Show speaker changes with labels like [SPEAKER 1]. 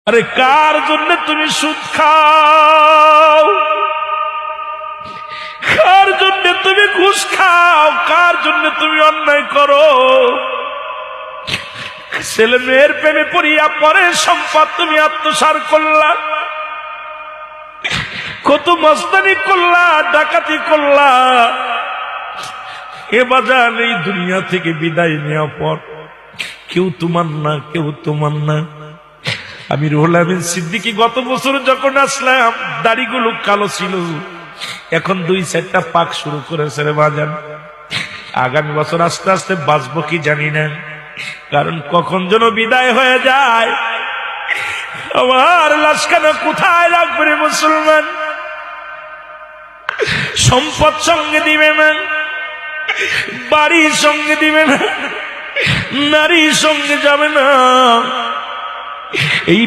[SPEAKER 1] আরে কার জন্য তুমি সুদ খাও, কার জন্য তুমি ঘুষ খাও, কার জন্য তুমি অন্যায় করো? ছেলে মেয়ের প্রেমে পড়িয়া পরে সম্পদ তুমি আত্মসাৎ করলা, কত মস্তানি করলা, ডাকাতি করলা। এ বাজার এই দুনিয়া থেকে বিদায় নেওয়ার পর কেউ তোমার না, কেউ তোমার না। আমি রুহুল আমিন সিদ্দিকী গত বছর যখন আসলাম দাড়িগুলো কালো ছিল, এখন 2-4টা পাক শুরু করেছে রে বাজান। আগামী বছর আস্তে আস্তে বাঁচবো কি জানি না, কারণ কখন যেন বিদায় হয়ে যায়। আমার লাশখানা কোথায় রাখবে রে মুসলমান? সম্পদ সঙ্গে দিবে না, বাড়ির সঙ্গে দিবে না, নারীর সঙ্গে যাবে না। এই